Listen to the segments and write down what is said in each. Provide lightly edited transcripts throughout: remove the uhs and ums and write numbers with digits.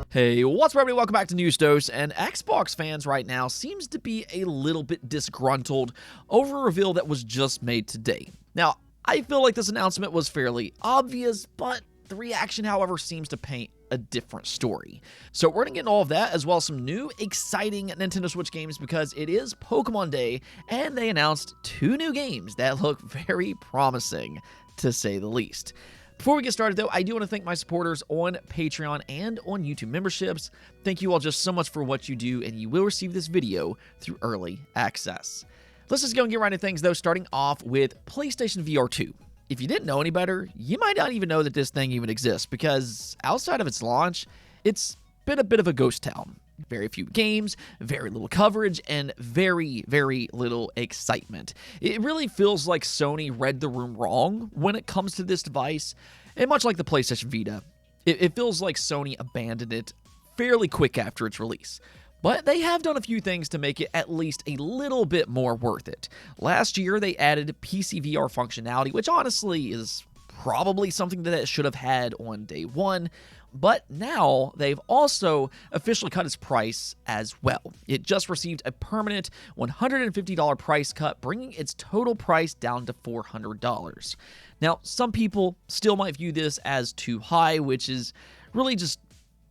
Hey, what's up, everybody? Welcome back to News Dose. And Xbox fans right now seems to be a little bit disgruntled over a reveal that was just made today. Now, I feel like this announcement was fairly obvious, but the reaction, however, seems to paint a different story. So we're going to get into all of that, as well as some new, exciting Nintendo Switch games, because it is Pokemon Day, and they announced 2 new games that look very promising, to say the least. Before we get started, though, I do want to thank my supporters on Patreon and on YouTube memberships. Thank you all just so much for what you do, and you will receive this video through early access. Let's just go and get right into things, though, starting off with PlayStation VR 2. If you didn't know any better, you might not even know that this thing even exists, because outside of its launch, it's been a bit of a ghost town. Very few games, very little coverage, and very, very little excitement. It really feels like Sony read the room wrong when it comes to this device, and much like the PlayStation Vita, it feels like Sony abandoned it fairly quick after its release. But they have done a few things to make it at least a little bit more worth it. Last year, they added PSVR functionality, which honestly is probably something that it should have had on day one. But now they've also officially cut its price as well. It just received a permanent $150 price cut, bringing its total price down to $400. Now, some people still might view this as too high, which is really just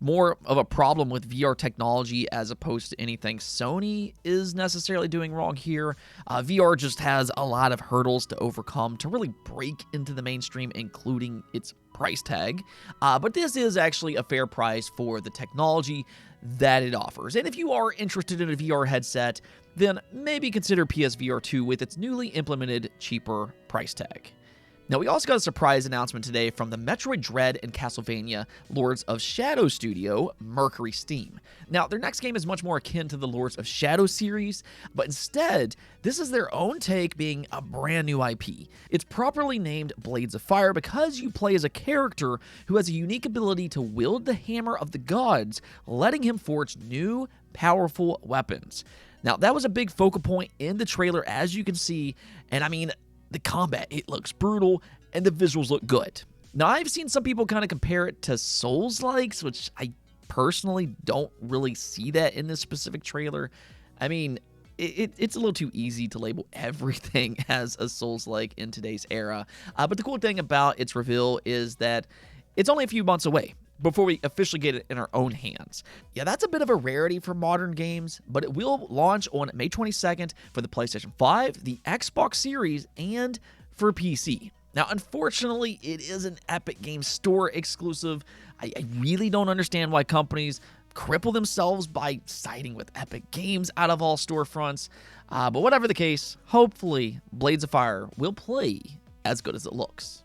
more of a problem with VR technology as opposed to anything Sony is necessarily doing wrong here. VR just has a lot of hurdles to overcome to really break into the mainstream, including its price tag. But this is actually a fair price for the technology that it offers. And if you are interested in a VR headset, then maybe consider PSVR 2 with its newly implemented cheaper price tag. Now, we also got a surprise announcement today from the Metroid Dread and Castlevania Lords of Shadow studio, Mercury Steam. Now, their next game is much more akin to the Lords of Shadow series, but instead, this is their own take, being a brand new IP. It's properly named Blades of Fire because you play as a character who has a unique ability to wield the hammer of the gods, letting him forge new, powerful weapons. Now, that was a big focal point in the trailer, as you can see, and I mean, the combat, it looks brutal, and the visuals look good. Now, I've seen some people kind of compare it to Souls-likes, which I personally don't really see that in this specific trailer. I mean, it's a little too easy to label everything as a Souls-like in today's era. But the cool thing about its reveal is that it's only a few months away before we officially get it in our own hands. Yeah, that's a bit of a rarity for modern games, but it will launch on May 22nd for the PlayStation 5, the Xbox Series, and for PC. Now, unfortunately, it is an Epic Games Store exclusive. I really don't understand why companies cripple themselves by siding with Epic Games out of all storefronts. But whatever the case, hopefully Blades of Fire will play as good as it looks.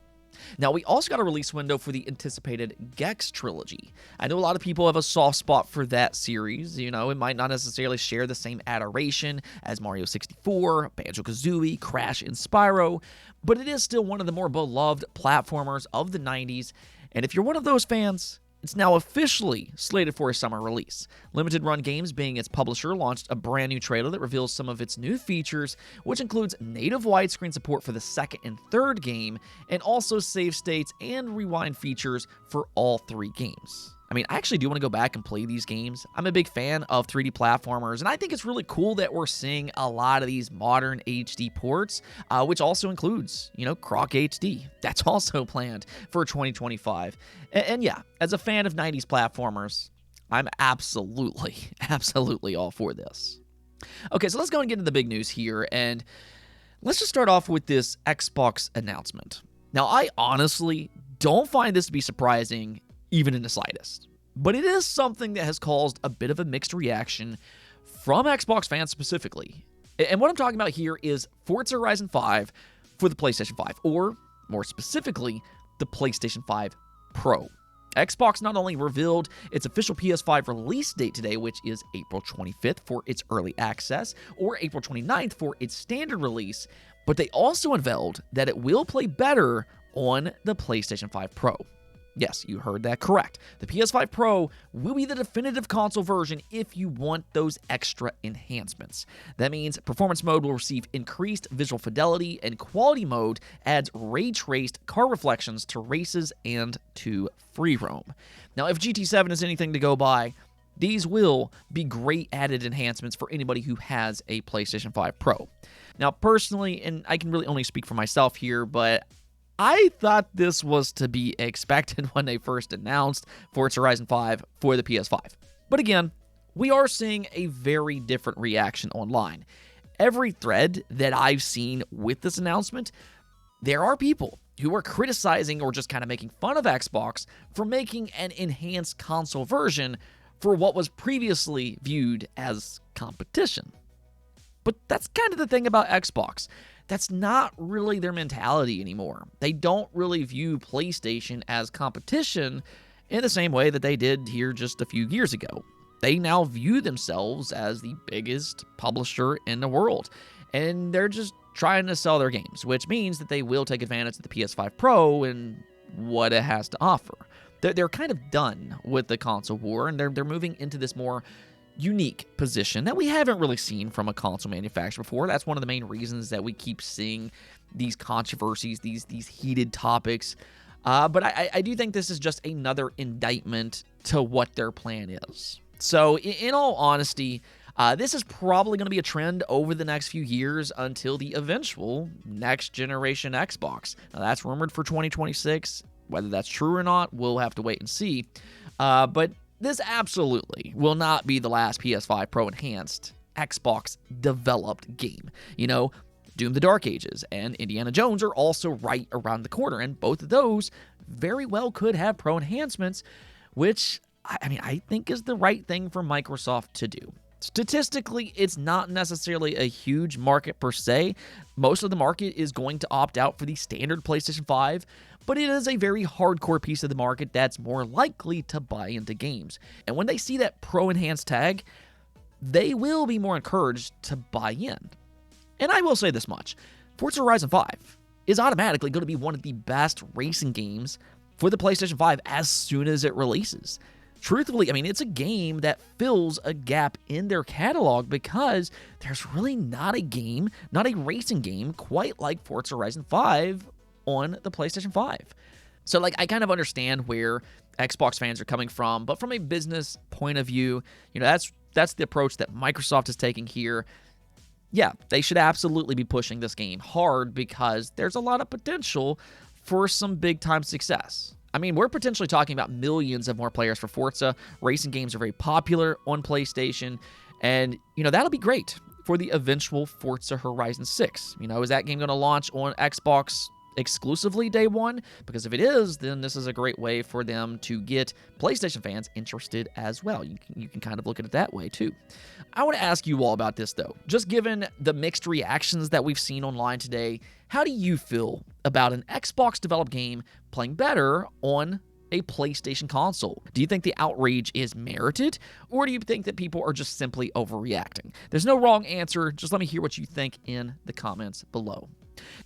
Now, we also got a release window for the anticipated Gex Trilogy. I know a lot of people have a soft spot for that series. You know, it might not necessarily share the same adoration as Mario 64, Banjo-Kazooie, Crash, and Spyro, but it is still one of the more beloved platformers of the 90s, and if you're one of those fans, it's now officially slated for a summer release. Limited Run Games, being its publisher, launched a brand new trailer that reveals some of its new features, which includes native widescreen support for the second and third game, and also save states and rewind features for all 3 games. I mean, I actually do want to go back and play these games. I'm a big fan of 3D platformers, and I think it's really cool that we're seeing a lot of these modern HD ports, which also includes, Croc HD. That's also planned for 2025. And yeah, as a fan of 90s platformers, I'm absolutely all for this. Okay, so let's go and get into the big news here, and let's just start off with this Xbox announcement. Now, I honestly don't find this to be surprising, even in the slightest. But it is something that has caused a bit of a mixed reaction from Xbox fans specifically. And what I'm talking about here is Forza Horizon 5 for the PlayStation 5, or more specifically, the PlayStation 5 Pro. Xbox not only revealed its official PS5 release date today, which is April 25th for its early access, or April 29th for its standard release, but they also unveiled that it will play better on the PlayStation 5 Pro. Yes, you heard that correct. The PS5 Pro will be the definitive console version if you want those extra enhancements. That means performance mode will receive increased visual fidelity, and quality mode adds ray-traced car reflections to races and to free roam. Now, if GT7 is anything to go by, these will be great added enhancements for anybody who has a PlayStation 5 Pro. Now, personally, and I can really only speak for myself here, but I thought this was to be expected when they first announced Forza Horizon 5 for the PS5. But again, we are seeing a very different reaction online. Every thread that I've seen with this announcement, there are people who are criticizing or just kind of making fun of Xbox for making an enhanced console version for what was previously viewed as competition. But that's kind of the thing about Xbox. That's not really their mentality anymore. They don't really view PlayStation as competition in the same way that they did here just a few years ago. They now view themselves as the biggest publisher in the world, and they're just trying to sell their games, which means that they will take advantage of the PS5 Pro and what it has to offer. They're kind of done with the console war, and they're moving into this more unique position that we haven't really seen from a console manufacturer before. That's one of the main reasons that we keep seeing these controversies, these heated topics. But I do think this is just another indictment to what their plan is. So in all honesty, this is probably going to be a trend over the next few years until the eventual next generation Xbox. Now, that's rumored for 2026. Whether that's true or not, we'll have to wait and see. But this absolutely will not be the last PS5 Pro enhanced Xbox developed game. You know, Doom the Dark Ages and Indiana Jones are also right around the corner, and both of those very well could have Pro enhancements, which I think is the right thing for Microsoft to do. Statistically, it's not necessarily a huge market per se. Most of the market is going to opt out for the standard PlayStation 5, but it is a very hardcore piece of the market that's more likely to buy into games. And when they see that Pro Enhanced tag, they will be more encouraged to buy in. And I will say this much, Forza Horizon 5 is automatically going to be one of the best racing games for the PlayStation 5 as soon as it releases. Truthfully, it's a game that fills a gap in their catalog because there's really not a racing game quite like Forza Horizon 5 on the PlayStation 5. So, I kind of understand where Xbox fans are coming from, but from a business point of view, that's the approach that Microsoft is taking here. Yeah, they should absolutely be pushing this game hard because there's a lot of potential for some big-time success. We're potentially talking about millions of more players for Forza. Racing games are very popular on PlayStation, and, that'll be great for the eventual Forza Horizon 6. Is that game going to launch on Xbox exclusively day one? Because if it is, then this is a great way for them to get PlayStation fans interested as well. You can kind of look at it that way too. I want to ask you all about this though. Just given the mixed reactions that we've seen online today, how do you feel about an Xbox developed game playing better on a PlayStation console? Do you think the outrage is merited, or do you think that people are just simply overreacting? There's no wrong answer. Just let me hear what you think in the comments below.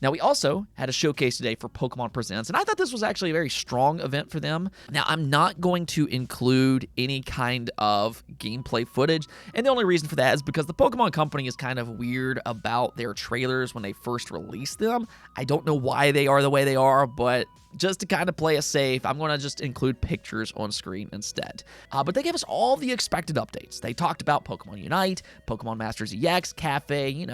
Now, we also had a showcase today for Pokemon Presents, and I thought this was actually a very strong event for them. Now, I'm not going to include any kind of gameplay footage, and the only reason for that is because the Pokemon Company is kind of weird about their trailers when they first release them. I don't know why they are the way they are, but just to kind of play it safe, I'm going to just include pictures on screen instead. But they gave us all the expected updates. They talked about Pokemon Unite, Pokemon Masters EX, Cafe,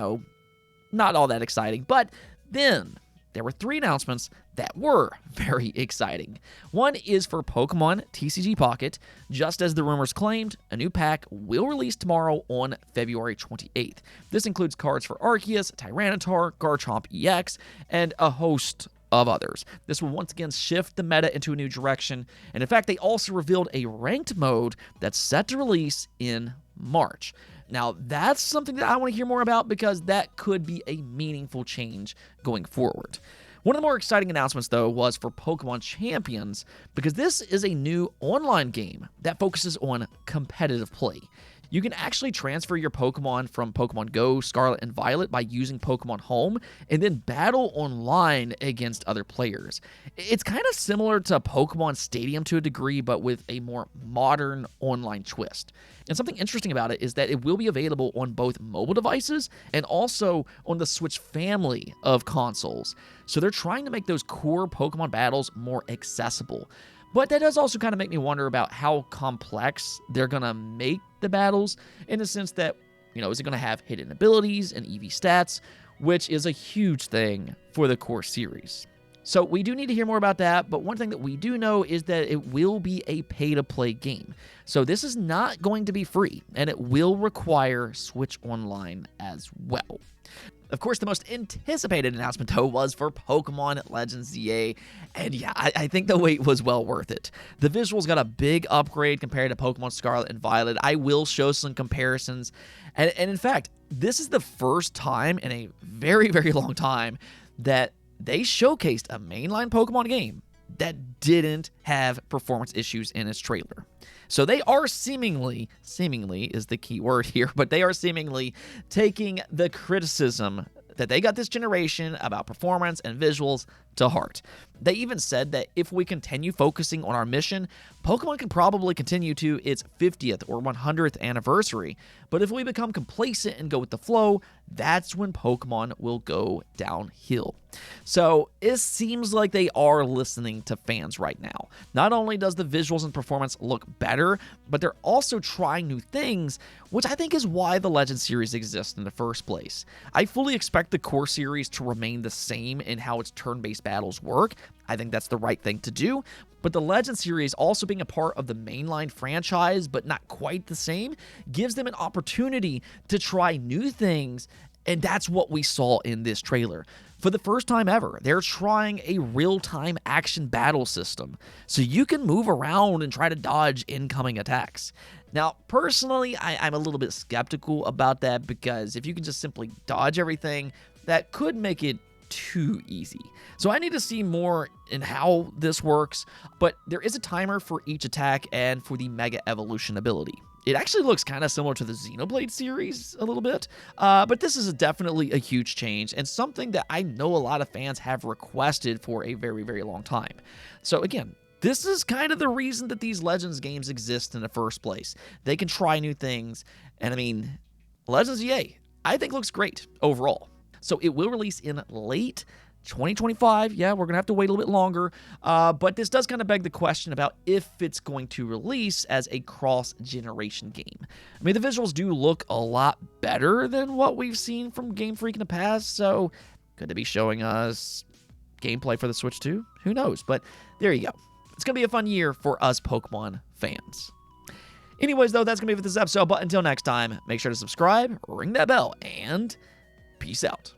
not all that exciting, but then there were 3 announcements that were very exciting. One is for Pokemon TCG Pocket. Just as the rumors claimed, a new pack will release tomorrow on February 28th. This includes cards for Arceus, Tyranitar, Garchomp EX, and a host of others. This will once again shift the meta into a new direction, and in fact, they also revealed a ranked mode that's set to release in March. Now, that's something that I want to hear more about because that could be a meaningful change going forward. One of the more exciting announcements, though, was for Pokemon Champions, because this is a new online game that focuses on competitive play. You can actually transfer your Pokemon from Pokemon Go, Scarlet, and Violet by using Pokemon Home, and then battle online against other players. It's kind of similar to Pokemon Stadium to a degree, but with a more modern online twist. And something interesting about it is that it will be available on both mobile devices and also on the Switch family of consoles. So they're trying to make those core Pokemon battles more accessible. But that does also kind of make me wonder about how complex they're going to make the battles, in the sense that, is it going to have hidden abilities and EV stats, which is a huge thing for the core series. So we do need to hear more about that, but one thing that we do know is that it will be a pay-to-play game. So this is not going to be free, and it will require Switch Online as well. Of course, the most anticipated announcement, though, was for Pokemon Legends ZA, and yeah, I think the wait was well worth it. The visuals got a big upgrade compared to Pokemon Scarlet and Violet. I will show some comparisons, and in fact, this is the first time in a very, very long time that they showcased a mainline Pokemon game that didn't have performance issues in its trailer. So they are seemingly is the key word here, but they are seemingly taking the criticism that they got this generation about performance and visuals to heart. They even said that if we continue focusing on our mission, Pokemon can probably continue to its 50th or 100th anniversary, but if we become complacent and go with the flow, that's when Pokemon will go downhill. So it seems like they are listening to fans right now. Not only does the visuals and performance look better, but they're also trying new things, which I think is why the Legends series exists in the first place. I fully expect the core series to remain the same in how its turn-based battles work. I think that's the right thing to do, but the Legends series also being a part of the mainline franchise, but not quite the same, gives them an opportunity to try new things, and that's what we saw in this trailer. For the first time ever, they're trying a real-time action battle system, so you can move around and try to dodge incoming attacks. Now, personally, I'm a little bit skeptical about that, because if you can just simply dodge everything, that could make it too easy. So I need to see more in how this works, but there is a timer for each attack and for the Mega Evolution ability. It actually looks kind of similar to the Xenoblade series a little bit, but this is definitely a huge change and something that I know a lot of fans have requested for a very, very long time. So again, this is kind of the reason that these Legends games exist in the first place. They can try new things, and I mean, Legends EA, I think looks great overall. So it will release in late 2025. Yeah, we're going to have to wait a little bit longer. But this does kind of beg the question about if it's going to release as a cross-generation game. I mean, the visuals do look a lot better than what we've seen from Game Freak in the past. So could it be showing us gameplay for the Switch too? Who knows? But there you go. It's going to be a fun year for us Pokemon fans. Anyways, though, that's going to be it for this episode. But until next time, make sure to subscribe, ring that bell, and peace out.